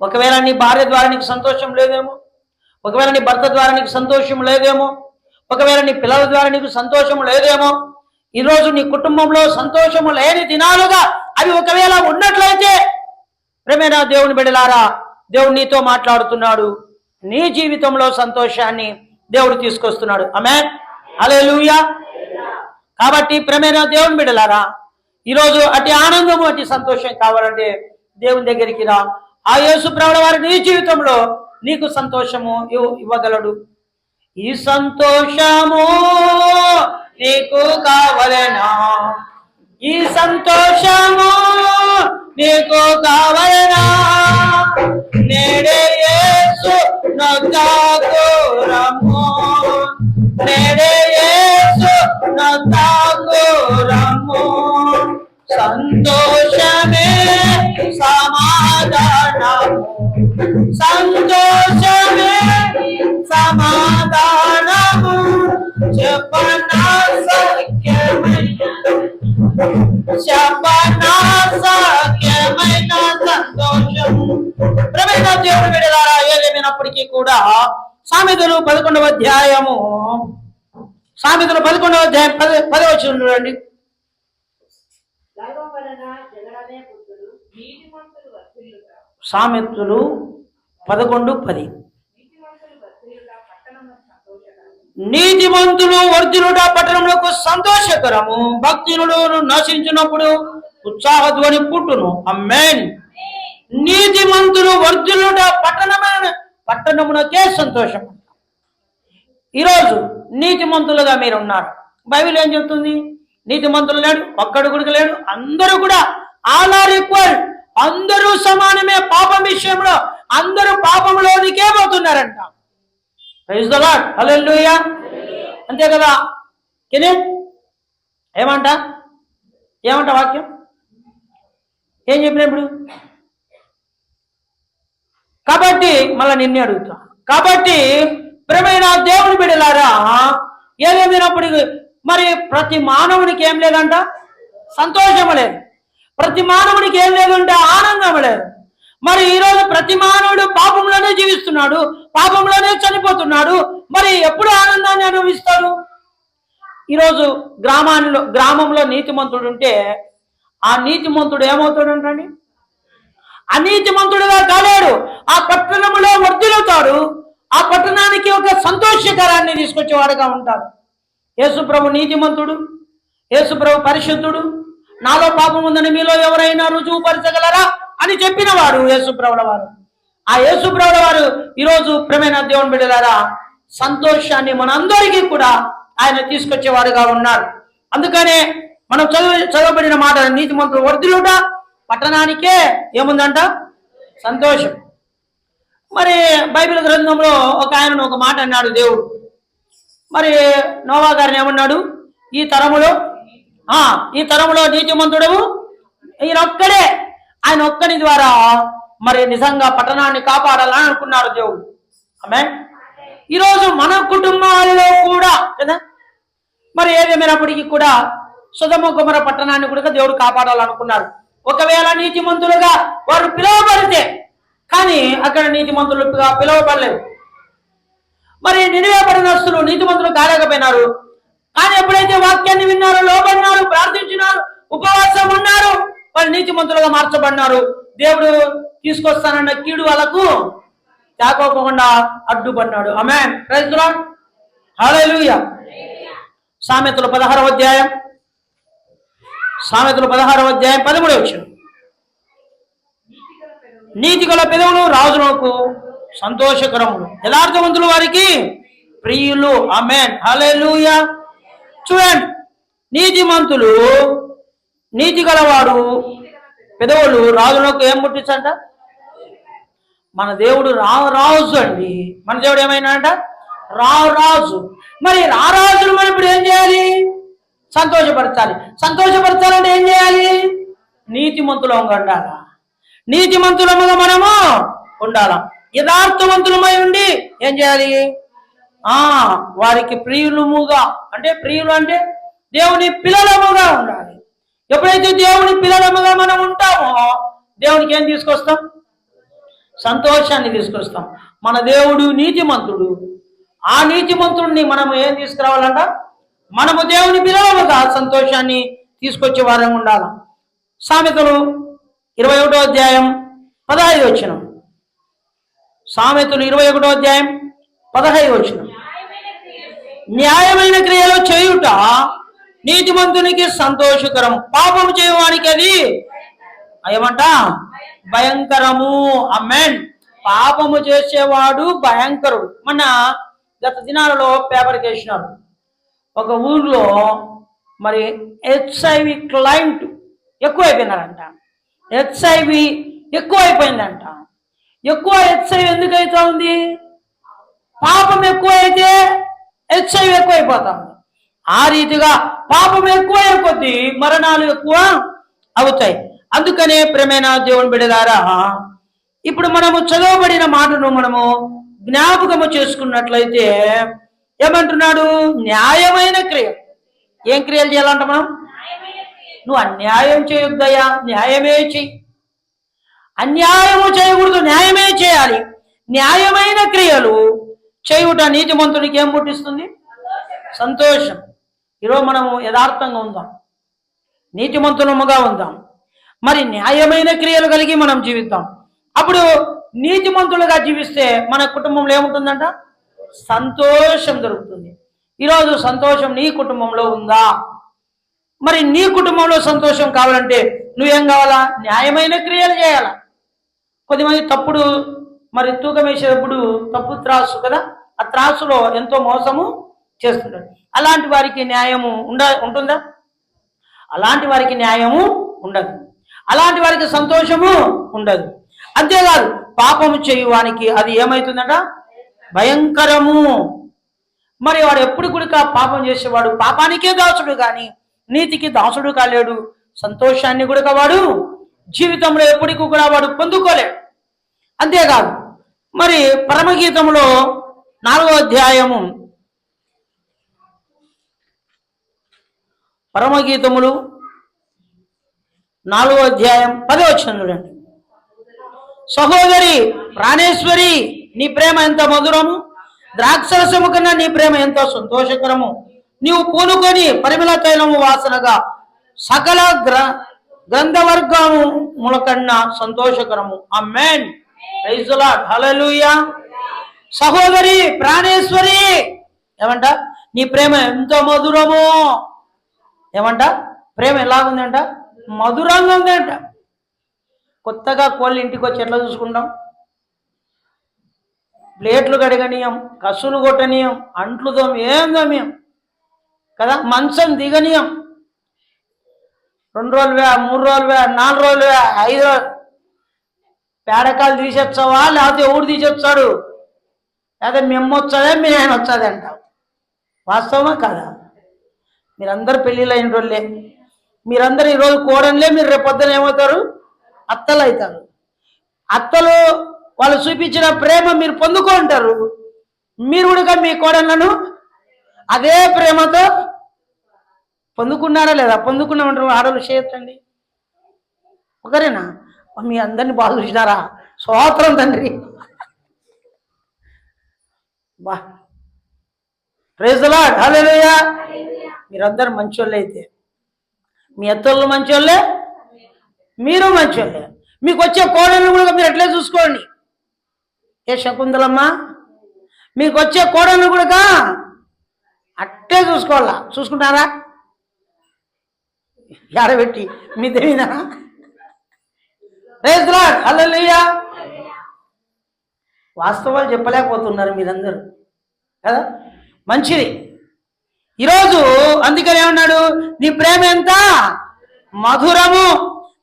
ఒకవేళ నీ భార్య ద్వారా నీకు సంతోషం లేదేమో, ఒకవేళ నీ భర్త ద్వారా నీకు సంతోషం లేదేమో, ఒకవేళ నీ పిల్లల ద్వారా నీకు సంతోషం లేదేమో, ఈరోజు నీ కుటుంబంలో సంతోషము లేని దినాలుగా అవి ఒకవేళ ఉన్నట్లయితే, ప్రేమైన దేవుని బిడ్డలారా, దేవుడు నీతో మాట్లాడుతున్నాడు. నీ జీవితంలో సంతోషాన్ని దేవుడు తీసుకొస్తున్నాడు. ఆమేన్. హల్లెలూయా. కాబట్టి ప్రేమైన దేవుని బిడ్డలారా, ఈరోజు అతి ఆనందము, అతి సంతోషం కావాలంటే దేవుని దగ్గరికి రా. ఆ యేసు ప్రభువు వారు నీ జీవితంలో నీకు సంతోషము ఇవ్వగలడు. ఈ సంతోషము నీకు కావలెనా, ఈ సంతోషము నీకు కావలెనా, నేడే యేసు నొద్ద సంతోషమే సమాధానము, సంతోషమే సమాధానము, చెప్పనా సఖ్యమైన సంతోషము. ప్రియమైన దేవుని బిడ్డలారా, ఏదేమైనప్పటికీ కూడా సామెతలు 11వ అధ్యాయము, సామెతలు 11వ అధ్యాయం 10వ వచనం చూడండి. సామెతలు 11:10. నీతిమంతులు వర్ధిల్లుట పట్టణములకు సంతోషకరము, భక్తులు నశించినప్పుడు ఉత్సాహధ్వని పుట్టును. ఆమేన్. నీతిమంతులు వర్ధిల్లుట పట్టణమునకే సంతోషం. ఈరోజు నీతిమంతులుగా మీరు ఉన్నారు. బైబిల్ ఏం చెప్తుంది? నీతిమంతులు లేడు, ఒక్కడు కూడా లేడు, అందరూ కూడా ఆల్ ఆర్ ఈక్వల్, అందరూ సమానమే. పాపం విషయంలో అందరూ పాపంలోనికే పోతున్నారంట. ప్రైజ్ ది లార్డ్, హల్లెలూయా. అంతే కదా? ఏమంట వాక్యం ఏం చెప్పిన ఇప్పుడు? కాబట్టి మళ్ళీ నిన్నే అడుగుతా. కాబట్టి ప్రియమైన దేవుని బిడ్డలారా, ఏదేమైనప్పటికీ మరి ప్రతి మానవునికి ఏం లేదంట? సంతోషం లేదు. ప్రతి మానవునికి ఏం లేదంటే ఆనందం లేదు. మరి ఈరోజు ప్రతి మానవుడు పాపంలోనే జీవిస్తున్నాడు, పాపంలోనే చనిపోతున్నాడు. మరి ఎప్పుడు ఆనందాన్ని అనుభవిస్తాడు? ఈరోజు గ్రామంలో నీతిమంతుడు ఉంటే ఆ నీతిమంతుడు ఏమవుతాడంటండి? అనీతిమంతుడుగా కాలేడు, ఆ పట్టణంలో వర్ధిల్లుతాడు. ఆ పట్టణానికి ఒక సంతోషకరాన్ని తీసుకొచ్చేవాడుగా ఉంటాడు. యేసుప్రభు నీతిమంతుడు, యేసుప్రభు పరిశుద్ధుడు. నాలో పాపం ఉందని మీలో ఎవరైనా రుజువుపరచగలరా అని చెప్పిన వాడు యేసుప్రభుల వారు. ఆ యేసుప్రభుల వారు ఈరోజు ప్రియమైన దేవుని బిడ్డలారా, సంతోషాన్ని మనందరికీ కూడా ఆయన తీసుకొచ్చేవాడుగా ఉన్నారు. అందుకనే మనం చదవబడిన మాట, నీతిమంతుడు వర్ధిల్లుట పట్టణానికే ఏముందంట? సంతోషం. మరి బైబిల్ గ్రంథంలో ఒక ఆయనను ఒక మాట అన్నాడు దేవుడు. మరి నోవా గారిని ఏమన్నాడు? ఈ తరములో నీతిమంతుడు ఈయన ఒక్కడే, ఆయన ఒక్కని ద్వారా మరి నిజంగా పట్టణాన్ని కాపాడాలని అనుకున్నారు దేవుడు. ఆమేన్. ఈరోజు మన కుటుంబాలలో కూడా కదా, మరి ఏదేమైనప్పటికీ కూడా సొదొమ గొమొర్రా పట్టణాన్ని కూడా దేవుడు కాపాడాలనుకున్నారు. ఒకవేళ నీతిమంతులుగా వారు పిలువబడితే, కానీ అక్కడ నీతిమంతులుగా పిలువబడలేదు. మరి నినివే పట్టణస్థులు నీతిమంతులు కాలేకపోయినారు. కానీ ఎప్పుడైతే వాక్యాన్ని విన్నారో, లోబడినారు, ప్రార్థించినారు, ఉపవాసం ఉన్నారు, వాళ్ళు నీతిమంతులుగా మార్చబడినారు. దేవుడు తీసుకొస్తానన్న కీడు వాళ్ళకు తాకోకుండా అడ్డుపడినాడు. ఆమేన్. ప్రైజ్ ది లార్డ్, హల్లెలూయా. సామెతలు 16వ అధ్యాయం 13వ వచనం. నీతిగల పెదవులు రాజులకు సంతోషకరములు, యథార్థవంతులు వారికి ప్రియులు. ఆమేన్, హల్లెలూయా. చూడండి, నీతిమంతులు, నీతిగలవాడు పెదవులు రాజులకు ఏం ముట్టించంట? మన దేవుడు రాజు అండి. మన దేవుడు ఏమైనా అంట? రాజు. మరి రాజులు మనం ఇప్పుడు ఏం చేయాలి? సంతోషపరచాలి. సంతోషపరచాలంటే ఏం చేయాలి? నీతిమంతులంగా ఉండాలా. నీతిమంతులముగా మనము ఉండాలా. యథార్థవంతులమై ఉండి ఏం చేయాలి? వారికి ప్రియులముగా, అంటే ప్రియులు అంటే దేవుని పిల్లలముగా ఉండాలి. ఎప్పుడైతే దేవుని పిల్లలముగా మనం ఉంటామో దేవునికి ఏం తీసుకొస్తాం? సంతోషాన్ని తీసుకొస్తాం. మన దేవుడు నీతిమంతుడు. ఆ నీతిమంతుడిని మనం ఏం తీసుకురావాలంట? మనము దేవుని పిల్లలముగా సంతోషాన్ని తీసుకొచ్చే వారం ఉండాలి. సామెతలు 21వ అధ్యాయం 15వ వచనం. సామెతలు 21వ అధ్యాయం 15వ వచనం. న్యాయమైన క్రియలు చేయుట నీతిమంతునికి సంతోషకరం, పాపము చేయవానికి అది ఏమంట? భయంకరము. ఆమేన్. పాపము చేసేవాడు భయంకరుడు. మన గత దినాలలో పేపర్కి వేసినారు, ఒక ఊర్లో మరి HIV క్లయింట్ ఎక్కువైపోయినారంట. HIV ఎక్కువైపోయిందంట. ఎక్కువ HIV ఎందుకు అవుతా ఉంది? పాపం ఎక్కువైతే HIV ఎక్కువైపోతా ఉంది. ఆ రీతిగా పాపం ఎక్కువ కొద్దీ మరణాలు ఎక్కువ అవుతాయి. అందుకనే ప్రేమైన దేవుని బిడ్డలారా, ఇప్పుడు మనము చదవబడిన మాటను మనము జ్ఞాపకము చేసుకున్నట్లయితే ఏమంటున్నాడు? న్యాయమైన క్రియ. ఏం క్రియలు చేయాలంట మనం? నువ్వు అన్యాయం చేయొద్దయ్యా, న్యాయమే చెయ్యి. అన్యాయము చేయకూడదు, న్యాయమే చేయాలి. న్యాయమైన క్రియలు చేయుట నీతిమంతునికి ఏం పుట్టిస్తుంది? సంతోషం. ఈరోజు మనము యథార్థంగా ఉందాం, నీతిమంతులముగా ఉందాం, మరి న్యాయమైన క్రియలు కలిగి మనం జీవిద్దాం. అప్పుడు నీతిమంతులుగా జీవిస్తే మన కుటుంబంలో ఏముంటుందంట? సంతోషం దొరుకుతుంది. ఈరోజు సంతోషం నీ కుటుంబంలో ఉందా? మరి నీ కుటుంబంలో సంతోషం కావాలంటే నువ్వేం కావాలా? న్యాయమైన క్రియలు చేయాలా. కొద్దిమంది తప్పుడు మరి తూకం వేసేటప్పుడు తప్పు త్రాసు కదా, ఆ త్రాసులో ఎంతో మోసము చేస్తుంటారు. అలాంటి వారికి న్యాయము ఉంటుందా? అలాంటి వారికి న్యాయము ఉండదు, అలాంటి వారికి సంతోషము ఉండదు. అంతేకాదు, పాపము చేయువానికి అది ఏమవుతుందట? భయంకరము. మరి వాడు ఎప్పుడు కూడా పాపం చేసేవాడు పాపానికే దాసుడు కానీ నీతికి దాసుడు కాలేడు. సంతోషాన్ని కూడా వాడు జీవితంలో ఎప్పటికీ కూడా వాడు పొందుకోలేడు. అంతేకాదు, మరి పరమగీతంలో 4వ అధ్యాయము, పరమగీతములు 4వ అధ్యాయం 10వ వచనం చూడండి. సహోదరి ప్రాణేశ్వరి, నీ ప్రేమ ఎంత మధురము, ద్రాక్షరసము కన్నా నీ ప్రేమ ఎంతో సంతోషకరము. నీవు పూనుకొని పరిమళ తైలము వాసనగా సకల గంధవర్గముల కన్నా సంతోషకరము. ఆమేన్. Praise the Lord. హల్లెలూయా. సహోదరి ప్రాణేశ్వరి, ఏమంట? నీ ప్రేమ ఎంతో మధురము. ఏమంట? ప్రేమ ఎలాగుందంట? మధురంగా ఉందంట. కొత్తగా కోళ్ళు ఇంటికి వచ్చి ఎట్లా చూసుకుంటాం? ప్లేట్లు కడగనీయం, కసులు కొట్టనీయం, అంట్లు ఏం దోమియం కదా, మంచం దిగనీయం. 2 రోజులు 3 రోజులు 4 రోజులు 5 రోజులు పేడకాలు తీసేచ్చావా, లేకపోతే ఎవడు తీసేస్తాడు, లేకపోతే మెమ్మొచ్చదే మీ ఆయన వచ్చాది అంటావు. వాస్తవమా కాదా? మీరందరూ పెళ్ళిళ్ళు అయిన రోజులే, మీరందరూ ఈరోజు కోడన్లే, మీరు రేపు పొద్దున ఏమవుతారు? అత్తలు అవుతారు. అత్తలు వాళ్ళు చూపించిన ప్రేమ మీరు పొందుకుంటారు. మీరు కూడా మీ కోడళ్ళను అదే ప్రేమతో పొందుకున్నారా లేదా? పొందుకున్నామంటారు. ఆడవాళ్ళు చేయొచ్చండి. ఒకరేనా? మీ అందరినీ బాగా చూసినారా? స్తోత్రం తండ్రి. బా, ప్రైజ్ ది లార్డ్. హల్లెలూయా. మీరందరూ మంచోళ్ళే. అయితే మీ అత్తోళ్ళు మంచోళ్ళే, మీరు మంచోళ్ళే. మీకు వచ్చే కోడలను కూడా మీరు ఎట్లే చూసుకోండి. ఏ శకుంతలమ్మ, మీకు వచ్చే కోడలను కూడా అట్టే చూసుకోవాలా. చూసుకుంటారా? ఎడబెట్టి మీ తెలియదా? Praise the Lord. హల్లెలూయా. వాస్తవాలు చెప్పలేకపోతున్నారు మీరందరూ కదా. మంచిది. ఈరోజు అందుకని ఏమన్నాడు? నీ ప్రేమ ఎంత మధురము,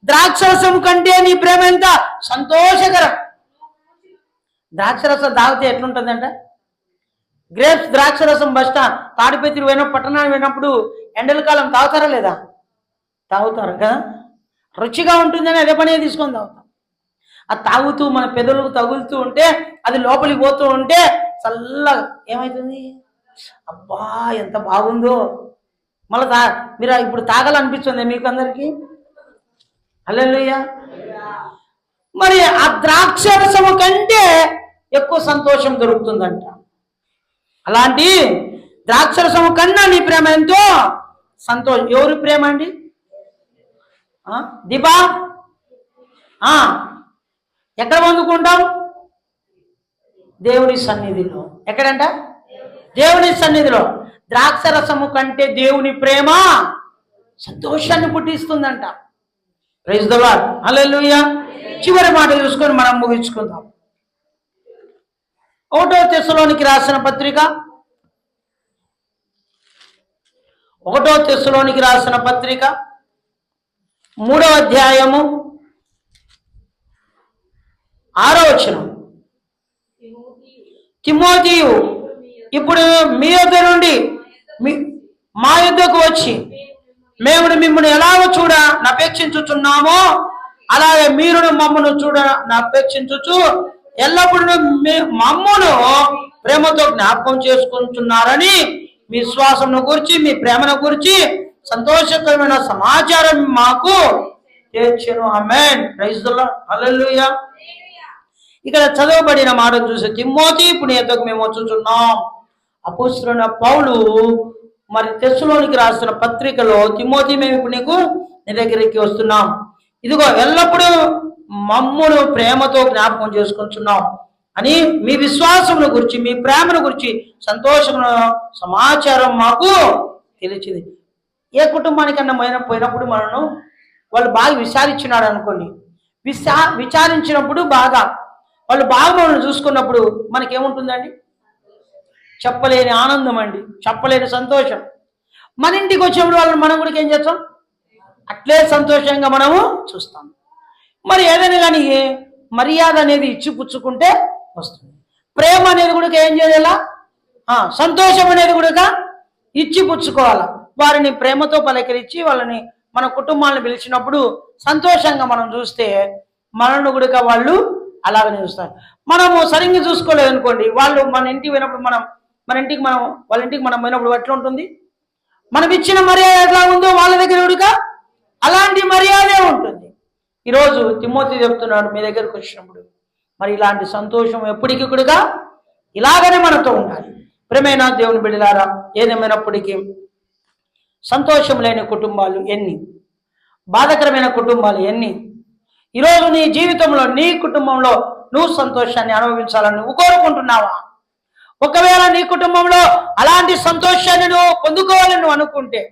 ద్రాక్షరసం కంటే నీ ప్రేమ ఎంత సంతోషకరం. ద్రాక్షరసం తాగితే ఎట్లుంటుందంట? గ్రేప్స్ ద్రాక్షరసం బస్టాండ్ తాడిపత్రి పట్టణానికి పోయినప్పుడు ఎండల కాలం తాగుతారా లేదా? తాగుతారు కదా. రుచిగా ఉంటుందని అదే పనే తీసుకొని తాగుతాం. అది తాగుతూ మన పెదవులకు తగులుతూ ఉంటే, అది లోపలికి పోతూ ఉంటే చల్లగా ఏమవుతుంది? అబ్బా ఎంత బాగుందో. మళ్ళీ మీరు ఇప్పుడు తాగాలనిపిస్తుంది మీకు అందరికీ. హల్లెలూయా. మరి ఆ ద్రాక్షరసము కంటే ఎక్కువ సంతోషం దొరుకుతుందంట. అలాంటి ద్రాక్షరసము కన్నా నీ ప్రేమ ఎంతో సంతోషం. ఎవరి ప్రేమ అండి? దీపా, ఎక్కడ పొందుకుంటాం? దేవుని సన్నిధిలో. ఎక్కడంట? దేవుని సన్నిధిలో. ద్రాక్షరసము కంటే దేవుని ప్రేమ సంతోషాన్ని పుట్టిస్తుందంట. Praise the Lord. హల్లెలూయా. చివరి మాట చూసుకొని మనం ముగించుకుందాం. 1వ తెస్సలోనికి రాసిన పత్రిక, 1వ తెస్సలోనికి రాసిన పత్రిక 3వ అధ్యాయము 6వ వచనం. తిమోతియు ఇప్పుడు మీ యొద్ద నుండి మా యొద్దకు వచ్చి మేము మిమ్మల్ని ఎలాగ చూడ నపేక్షించుచున్నామో అలాగే మీరును మమ్మను చూడ నపేక్షించుచు ఎల్లప్పుడూ మమ్మను ప్రేమతో జ్ఞాపకం చేసుకుంటున్నారని మీ విశ్వాసం గురించి మీ ప్రేమను గురించి సంతోషకరమైన సమాచారం మాకు తెచ్చెను. ఆమేన్. Praise the Lord. హల్లెలూయా. ఇక్కడ చదవబడిన మాటను చూసి తిమోతి ఇప్పుడు ఎద్దకు మేము వచ్చుచున్నాం. అపోస్తలుడైన పౌలు మరి తెస్సలోనికి రాసిన పత్రికలో తిమోతి మేము ఇప్పుడు నీ దగ్గరికి వస్తున్నాం, ఇదిగో ఎల్లప్పుడూ మమ్మును ప్రేమతో జ్ఞాపకం చేసుకుంటున్నాం అని మీ విశ్వాసమును గురించి మీ ప్రేమను గురించి సంతోషమున సమాచారం మాకు తెలిసింది. ఏ కుటుంబానికన్నా పోయినప్పుడు మనను వాళ్ళు బాగా విచారించినాడు అనుకోండి, విచారించినప్పుడు బాగా వాళ్ళు బాగా మనల్ని చూసుకున్నప్పుడు మనకేముంటుందండి? చెప్పలేని ఆనందం అండి, చెప్పలేని సంతోషం. మన ఇంటికి వచ్చినప్పుడు వాళ్ళని మనం కూడా ఏం చేస్తాం? అట్లే సంతోషంగా మనము చూస్తాం. మరి ఏదైనా కానీ మర్యాద అనేది ఇచ్చి పుచ్చుకుంటే వస్తుంది. ప్రేమ అనేది కూడా ఏం చేయాలా? సంతోషం అనేది కూడా ఇచ్చి పుచ్చుకోవాలా. వారిని ప్రేమతో పలకరించి వాళ్ళని మన కుటుంబాలను పిలిచినప్పుడు సంతోషంగా మనం చూస్తే మనల్ని కూడా వాళ్ళు అలాగనే చూస్తారు. మనము సరిగ్గా చూసుకోలేదు అనుకోండి, వాళ్ళు మన ఇంటికి పోయినప్పుడు వాళ్ళ ఇంటికి మనం పోయినప్పుడు ఎట్లా ఉంటుంది? మనం ఇచ్చిన మర్యాద ఎట్లా ఉందో వాళ్ళ దగ్గర కూడా అలాంటి మర్యాదే ఉంటుంది. ఈరోజు తిమోతి చెప్తున్నాడు, మీ దగ్గరకు వచ్చినప్పుడు మరి ఇలాంటి సంతోషం ఎప్పటికీ కూడా ఇలాగనే మనతో ఉండాలి. ప్రేమైన దేవుని బిడ్డలారా, ఏదేమైనప్పటికీ సంతోషం లేని కుటుంబాలు ఎన్ని, బాధకరమైన కుటుంబాలు ఎన్ని. ఈరోజు నీ జీవితంలో నీ కుటుంబంలో నువ్వు సంతోషాన్ని అనుభవించాలని నువ్వు కోరుకుంటున్నావా? ఒకవేళ నీ కుటుంబంలో అలాంటి సంతోషాన్ని నువ్వు పొందుకోవాలని నువ్వు అనుకుంటే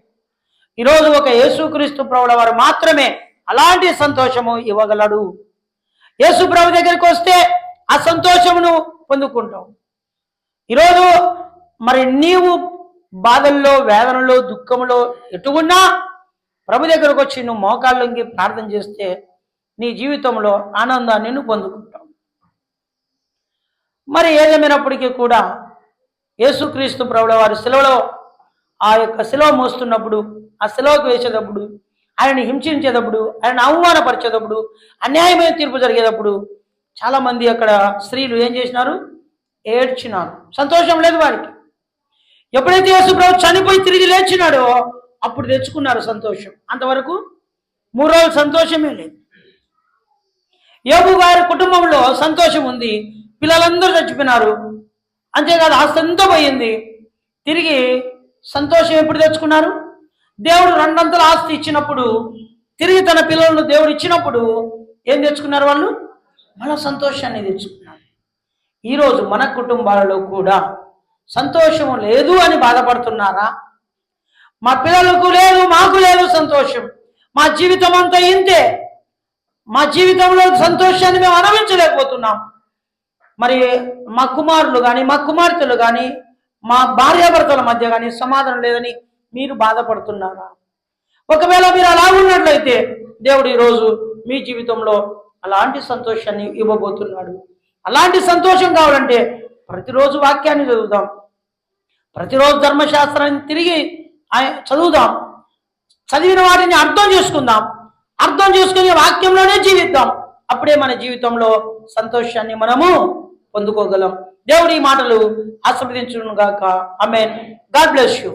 ఈరోజు ఒక యేసుక్రీస్తు ప్రభుల వారు మాత్రమే అలాంటి సంతోషము ఇవ్వగలడు. యేసు ప్రభు దగ్గరికి వస్తే ఆ సంతోషమును పొందుకుంటావు. ఈరోజు మరి నీవు బాధల్లో, వేదనలో, దుఃఖంలో ఎటు ఉన్నా ప్రభు దగ్గరకు వచ్చి నువ్వు మోకాళ్ళొంగి ప్రార్థన చేస్తే నీ జీవితంలో ఆనందాన్ని నువ్వు పొందుకుంటావు. మరి ఏదేమైనప్పటికీ కూడా యేసుక్రీస్తు ప్రభుల వారి శిలువలో ఆ యొక్క శిలువ మోస్తున్నప్పుడు, ఆ శిలువకు వేసేటప్పుడు, ఆయనని హింసించేటప్పుడు, ఆయన అవమానపరిచేటప్పుడు, అన్యాయమైన తీర్పు జరిగేటప్పుడు చాలామంది అక్కడ స్త్రీలు ఏం చేసినారు? ఏడ్చినారు. సంతోషం లేదు వారికి. ఎప్పుడైతే యేసు ప్రభు చనిపోయి తిరిగి లేచినాడో అప్పుడు తెచ్చుకున్నారు సంతోషం. అంతవరకు 3 రోజులు సంతోషమే లేదు. యోబు గారి కుటుంబంలో సంతోషం ఉంది, పిల్లలందరూ చచ్చిపోయినారు, అంతేకాదు ఆస్తి అంతా పోయింది. తిరిగి సంతోషం ఎప్పుడు తెచ్చుకున్నారు? దేవుడు 2 అంతల ఆస్తి ఇచ్చినప్పుడు, తిరిగి తన పిల్లలను దేవుడు ఇచ్చినప్పుడు ఏం తెచ్చుకున్నారు? వాళ్ళు మన సంతోషాన్ని తెచ్చుకున్నారు. ఈరోజు మన కుటుంబాలలో కూడా సంతోషం లేదు అని బాధపడుతున్నారా? మా పిల్లలకు లేదు, మాకు లేదు సంతోషం, మా జీవితం అంతా ఇంతే, మా జీవితంలో సంతోషాన్ని మేము అనుభవించలేకపోతున్నాం. మరి మా కుమారులు కానీ మా కుమార్తెలు కానీ మా భార్యాభర్తల మధ్య కానీ సమాధానం లేదని మీరు బాధపడుతున్నారా? ఒకవేళ మీరు అలా ఉన్నట్లయితే దేవుడు ఈరోజు మీ జీవితంలో అలాంటి సంతోషాన్ని ఇవ్వబోతున్నాడు. అలాంటి సంతోషం కావాలంటే ప్రతిరోజు వాక్యాన్ని చదువుదాం, ప్రతిరోజు ధర్మశాస్త్రాన్ని తిరిగి చదువుదాం, చదివిన వాటిని అర్థం చేసుకుందాం, అర్థం చేసుకుని వాక్యంలోనే జీవిద్దాం. అప్పుడే మన జీవితంలో సంతోషాన్ని మనము పొందుకోగలం. దేవుడి మాటలు ఆశీర్వదించును గాక. ఆమేన్. God bless you.